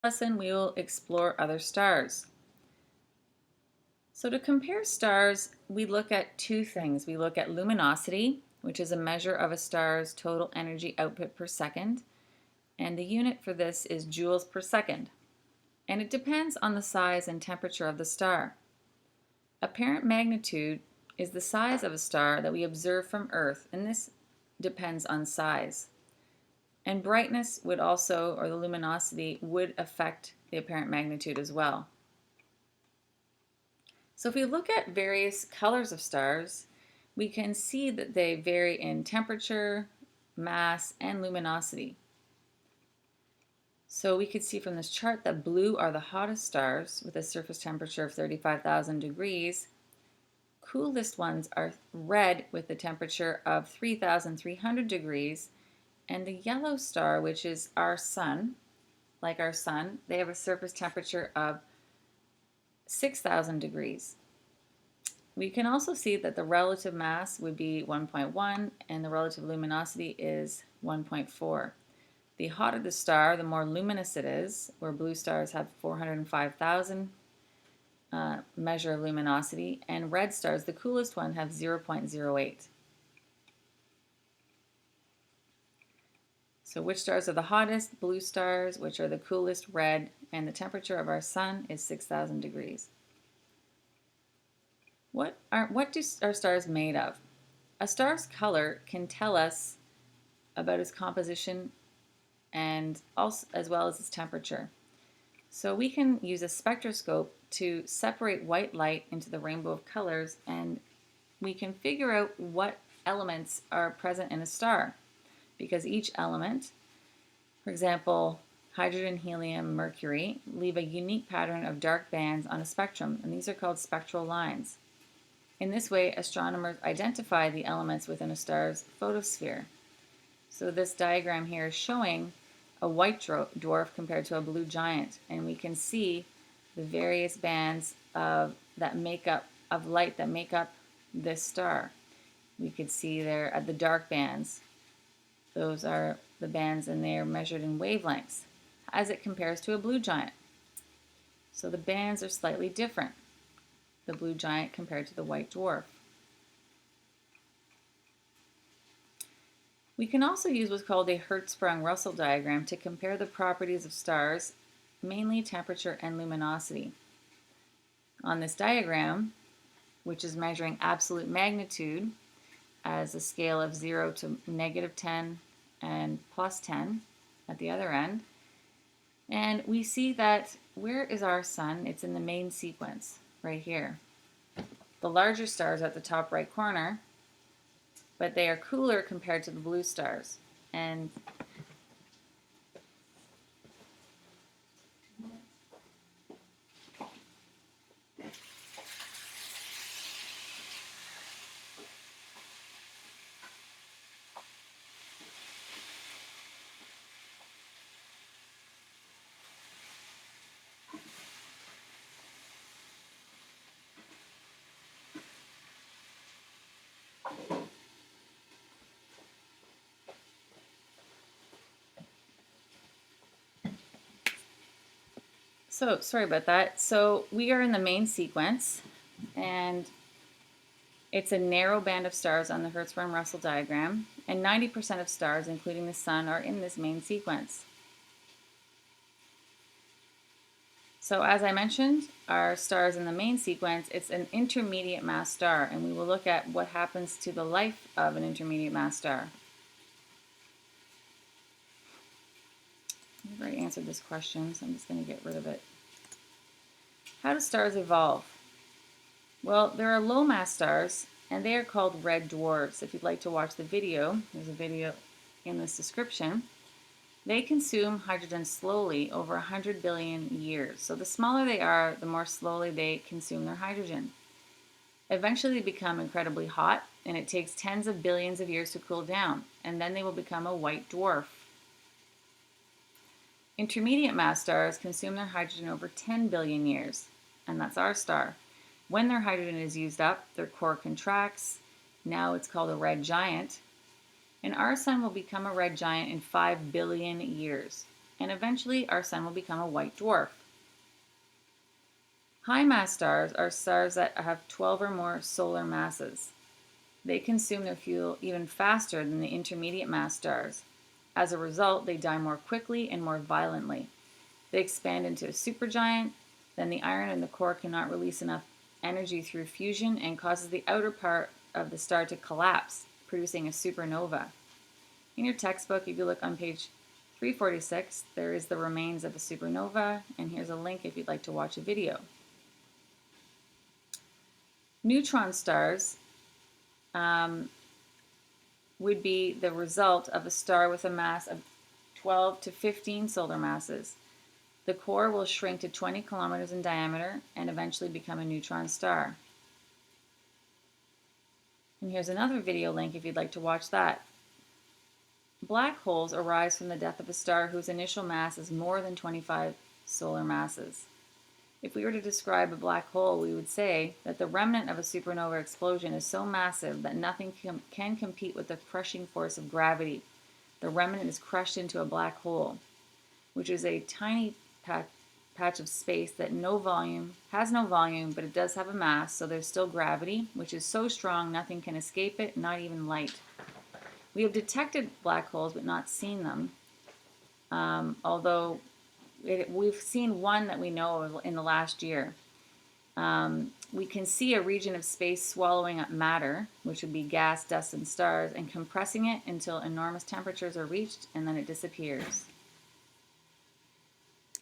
Lesson we will explore other stars. So to compare stars, we look at two things. We look at luminosity, which is a measure of a star's total energy output per second, and the unit for this is joules per second. And it depends on the size and temperature of the star. Apparent magnitude is the size of a star that we observe from Earth, and this depends on size. And brightness would also, or the luminosity, would affect the apparent magnitude as well. So if we look at various colors of stars, we can see that they vary in temperature, mass, and luminosity. So we could see from this chart that blue are the hottest stars with a surface temperature of 35,000 degrees. Coolest ones are red with a temperature of 3,300 degrees. And the yellow star, which is our sun, like our sun, they have a surface temperature of 6,000 degrees. We can also see that the relative mass would be 1.1 and the relative luminosity is 1.4. The hotter the star, the more luminous it is, where blue stars have 405,000 measure of luminosity, and red stars, the coolest one, have 0.08. So which stars are the hottest? Blue stars, which are the coolest, red, and the temperature of our sun is 6,000 degrees. What are stars made of? A star's color can tell us about its composition and also as well as its temperature. So we can use a spectroscope to separate white light into the rainbow of colors, and we can figure out what elements are present in a star, because each element, for example, hydrogen, helium, mercury, leave a unique pattern of dark bands on a spectrum, and these are called spectral lines. In this way, astronomers identify the elements within a star's photosphere. So this diagram here is showing a white dwarf compared to a blue giant, and we can see the various bands of light that make up this star. We could see there at the dark bands. Those are the bands, and they are measured in wavelengths as it compares to a blue giant. So the bands are slightly different, the blue giant compared to the white dwarf. We can also use what's called a Hertzsprung-Russell diagram to compare the properties of stars, mainly temperature and luminosity. On this diagram, which is measuring absolute magnitude as a scale of 0 to -10 and +10 at the other end, and we see that where is our sun? It's in the main sequence, right here. The larger stars are at the top right corner, but they are cooler compared to the blue stars. And so, sorry about that. So we are in the main sequence, and it's a narrow band of stars on the Hertzsprung-Russell diagram, and 90% of stars, including the sun, are in this main sequence. So as I mentioned, our stars in the main sequence, it's an intermediate mass star, and we will look at what happens to the life of an intermediate mass star. I've already answered this question, so I'm just going to get rid of it. How do stars evolve? Well, there are low mass stars, and they are called red dwarfs. If you'd like to watch the video, there's a video in this description. They consume hydrogen slowly over 100 billion years. So the smaller they are, the more slowly they consume their hydrogen. Eventually they become incredibly hot, and it takes tens of billions of years to cool down, and then they will become a white dwarf. Intermediate mass stars consume their hydrogen over 10 billion years, and that's our star. When their hydrogen is used up, their core contracts. Now it's called a red giant. And our sun will become a red giant in 5 billion years. and eventually our sun will become a white dwarf. High mass stars are stars that have 12 or more solar masses. They consume their fuel even faster than the intermediate mass stars. As a result, they die more quickly and more violently. They expand into a supergiant, then the iron in the core cannot release enough energy through fusion and causes the outer part of the star to collapse, producing a supernova. In your textbook, if you look on page 346, there is the remains of a supernova, and here's a link if you'd like to watch a video. Neutron stars would be the result of a star with a mass of 12 to 15 solar masses. The core will shrink to 20 kilometers in diameter and eventually become a neutron star. And here's another video link if you'd like to watch that. Black holes arise from the death of a star whose initial mass is more than 25 solar masses. If we were to describe a black hole, we would say that the remnant of a supernova explosion is so massive that nothing can compete with the crushing force of gravity. The remnant is crushed into a black hole, which is a tiny patch of space that has no volume, but it does have a mass, so there's still gravity, which is so strong nothing can escape it, not even light. We have detected black holes but not seen them, although we've seen one that we know of in the last year. We can see a region of space swallowing up matter, which would be gas, dust, and stars, and compressing it until enormous temperatures are reached, and then it disappears.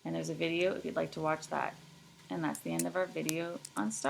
And there's a video if you'd like to watch that. And that's the end of our video on stars.